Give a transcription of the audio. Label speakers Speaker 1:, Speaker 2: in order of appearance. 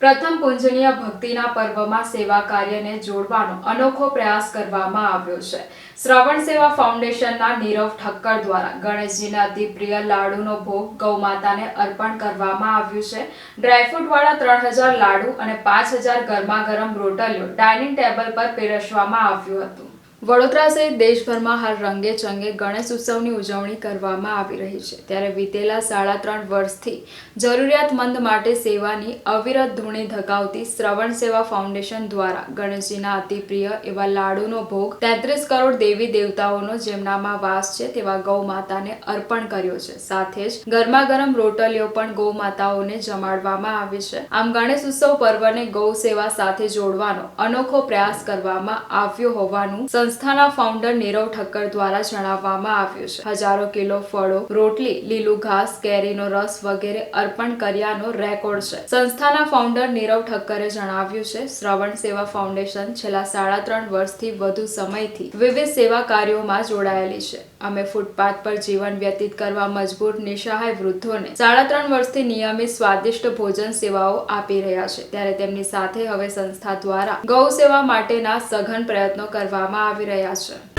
Speaker 1: પ્રથમ પૂજનીય ભક્તિના પર્વમાં સેવા કાર્યને જોડવાનો અનોખો પ્રયાસ કરવામાં આવ્યો છે। શ્રવણ સેવા ફાઉન્ડેશનના નીરવ ઠક્કર દ્વારા ગણેશજીના અતિ પ્રિય લાડુનો ભોગ ગૌમાતાને અર્પણ કરવામાં આવ્યું છે। ડ્રાયફ્રૂટવાળા 3000 લાડુ અને 5000 ગરમાગરમ રોટલીઓ ડાઇનિંગ ટેબલ પર પીરસવામાં આવ્યું હતું। વડોદરા સહિત દેશભરમાં હાલ રંગે ચંગે ગણેશ ઉત્સવની ઉજવણી કરવામાં આવી રહી છે। ત્યારે વિતેલા 3.5 વર્ષથી જરૂરિયાતમંદ માટે સેવાની અવિરત ધૂણી ધકાવતી શ્રવણ સેવા ફાઉન્ડેશન દ્વારા ગણેશજીના અતિ પ્રિય એવા લાડુનો ભોગ 33 કરોડ દેવી દેવતાઓનો જેમનામાં વાસ છે તેવા ગૌ માતાને અર્પણ કર્યો છે। સાથે જ ગરમાગરમ રોટલીઓ પણ ગૌ માતાઓને જમાડવામાં આવી છે। આમ ગણેશ ઉત્સવ પર્વને ગૌ સેવા સાથે જોડવાનો અનોખો પ્રયાસ કરવામાં આવ્યો હોવાનું સંસ્થાના ફાઉન્ડર નીરવ ઠક્કર દ્વારા જણાવવામાં આવ્યું છે। હજારો કિલો ફળો, રોટલી, લીલું ઘાસ, કેરીનો રસ વગેરે અર્પણ કર્યાનો રેકોર્ડ છે। સંસ્થાના ફાઉન્ડર નીરવ ઠક્કરે જણાવ્યું છે, શ્રવણ સેવા ફાઉન્ડેશન છેલ્લા 3.5 વર્ષથી વધુ સમયથી વિવિધ સેવા કાર્યોમાં જોડાયેલી છે। અમે ફૂટપાથ પર જીવન વ્યતીત કરવા મજબૂર નિસહાય વૃદ્ધોને 3.5 વર્ષથી નિયમિત સ્વાદિષ્ટ ભોજન સેવાઓ આપી રહ્યા છે। ત્યારે તેમની સાથે હવે સંસ્થા દ્વારા ગૌ સેવા માટેના સઘન પ્રયત્નો કરવામાં આવી રહ્યા છે।